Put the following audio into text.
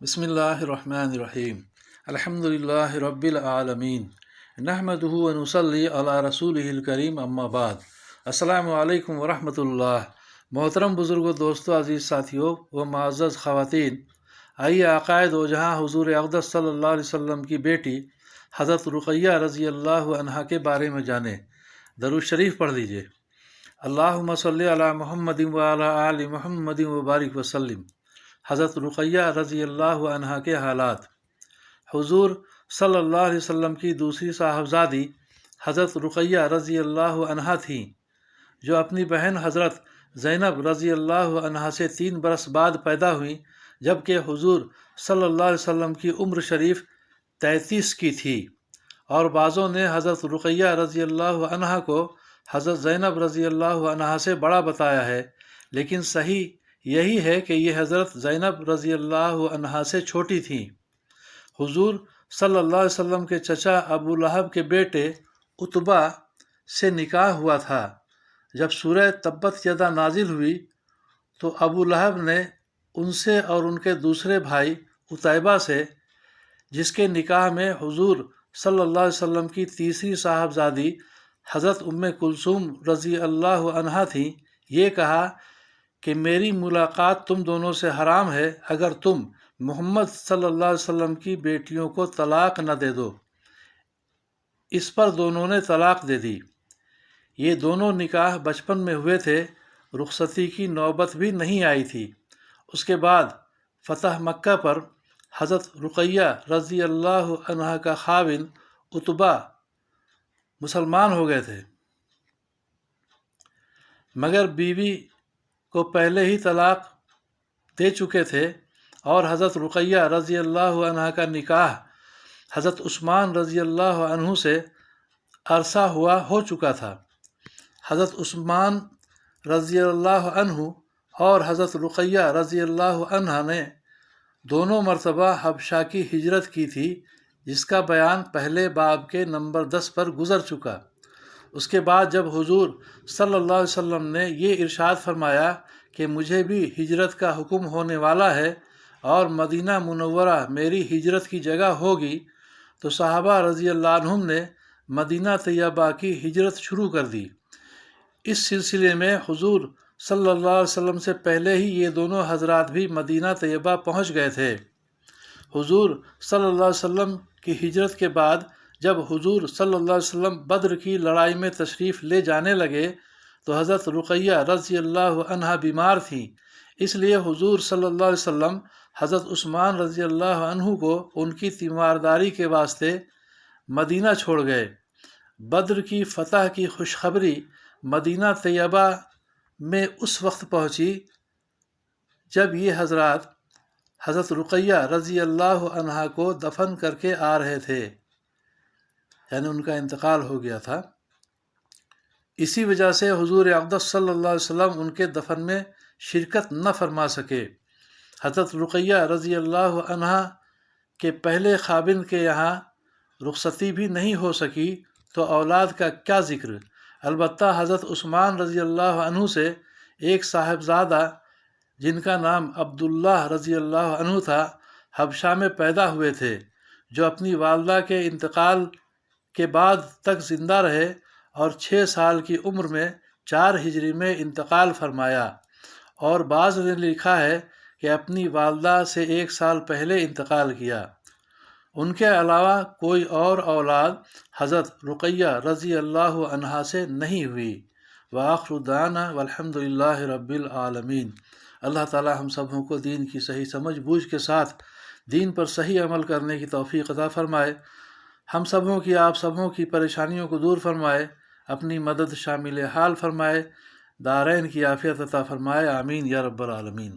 بسم اللہ الرحمن الرحیم الحمد للہ رب العالمین نحمدہ ونصلی علی رسولہ الکریم اما بعد السلام علیکم ورحمۃ اللہ۔ محترم بزرگوں، دوستوں، عزیز ساتھیوں و معزز خواتین، آئیے عقائد دو جہاں حضور اقدس صلی اللہ علیہ وسلم کی بیٹی حضرت رقیہ رضی اللہ عنہا کے بارے میں جانیں۔ درود شریف پڑھ لیجئے۔ اللہم صلی علی محمد و علی آل محمد وبارک وسلم۔ حضرت رقیہ رضی اللہ عنہا کے حالات۔ حضور صلی اللہ علیہ وسلم کی دوسری صاحبزادی حضرت رقیہ رضی اللہ عنہا تھیں، جو اپنی بہن حضرت زینب رضی اللہ عنہا سے 3 برس بعد پیدا ہوئیں، جبکہ حضور صلی اللہ علیہ وسلم کی عمر شریف 33 کی تھی، اور بعضوں نے حضرت رقیہ رضی اللہ عنہا کو حضرت زینب رضی اللہ عنہا سے بڑا بتایا ہے، لیکن صحیح یہی ہے کہ یہ حضرت زینب رضی اللہ عنہا سے چھوٹی تھیں۔ حضور صلی اللہ علیہ وسلم کے چچا ابو لہب کے بیٹے عتبہ سے نکاح ہوا تھا۔ جب سورہ تبت یدا نازل ہوئی تو ابو لہب نے ان سے اور ان کے دوسرے بھائی عتیبہ سے، جس کے نکاح میں حضور صلی اللہ علیہ وسلم کی تیسری صاحبزادی حضرت ام کلثوم رضی اللہ عنہا تھیں، یہ کہا کہ میری ملاقات تم دونوں سے حرام ہے اگر تم محمد صلی اللہ علیہ وسلم کی بیٹیوں کو طلاق نہ دے دو۔ اس پر دونوں نے طلاق دے دی۔ یہ دونوں نکاح بچپن میں ہوئے تھے، رخصتی کی نوبت بھی نہیں آئی تھی۔ اس کے بعد فتح مکہ پر حضرت رقیہ رضی اللہ عنہا کا خاوند عتبہ مسلمان ہو گئے تھے، مگر بیوی کو پہلے ہی طلاق دے چکے تھے، اور حضرت رقیہ رضی اللہ عنہا کا نکاح حضرت عثمان رضی اللہ عنہ سے عرصہ ہو چکا تھا۔ حضرت عثمان رضی اللہ عنہ اور حضرت رقیہ رضی اللہ عنہا نے دونوں مرتبہ حبشہ کی ہجرت کی تھی، جس کا بیان پہلے باب کے نمبر 10 پر گزر چکا۔ اس کے بعد جب حضور صلی اللہ علیہ وسلم نے یہ ارشاد فرمایا کہ مجھے بھی ہجرت کا حکم ہونے والا ہے اور مدینہ منورہ میری ہجرت کی جگہ ہوگی، تو صحابہ رضی اللہ عنہم نے مدینہ طیبہ کی ہجرت شروع کر دی۔ اس سلسلے میں حضور صلی اللہ علیہ وسلم سے پہلے ہی یہ دونوں حضرات بھی مدینہ طیبہ پہنچ گئے تھے۔ حضور صلی اللہ علیہ وسلم کی ہجرت کے بعد جب حضور صلی اللہ علیہ وسلم بدر کی لڑائی میں تشریف لے جانے لگے تو حضرت رقیہ رضی اللہ عنہا بیمار تھیں، اس لیے حضور صلی اللہ علیہ وسلم حضرت عثمان رضی اللہ عنہ کو ان کی تیمارداری کے واسطے مدینہ چھوڑ گئے۔ بدر کی فتح کی خوشخبری مدینہ طیبہ میں اس وقت پہنچی جب یہ حضرات حضرت رقیہ رضی اللہ عنہا کو دفن کر کے آ رہے تھے، یعنی ان کا انتقال ہو گیا تھا۔ اسی وجہ سے حضور اقدس صلی اللہ علیہ وسلم ان کے دفن میں شرکت نہ فرما سکے۔ حضرت رقیہ رضی اللہ عنہا کے پہلے خاوند کے یہاں رخصتی بھی نہیں ہو سکی تو اولاد کا کیا ذکر۔ البتہ حضرت عثمان رضی اللہ عنہ سے ایک صاحبزادہ جن کا نام عبداللہ رضی اللہ عنہ تھا، حبشہ میں پیدا ہوئے تھے، جو اپنی والدہ کے انتقال کے بعد تک زندہ رہے اور 6 سال کی عمر میں 4 ہجری میں انتقال فرمایا، اور بعض نے لکھا ہے کہ اپنی والدہ سے 1 سال پہلے انتقال کیا۔ ان کے علاوہ کوئی اور اولاد حضرت رقیہ رضی اللہ عنہا سے نہیں ہوئی۔ وآخر دعوانا والحمد للہ رب العالمین۔ اللہ تعالی ہم سبوں کو دین کی صحیح سمجھ بوجھ کے ساتھ دین پر صحیح عمل کرنے کی توفیق عطا فرمائے، ہم سبوں کی آپ سبوں کی پریشانیوں کو دور فرمائے، اپنی مدد شامل حال فرمائے، دارین کی عافیت عطا فرمائے، آمین یا رب العالمین۔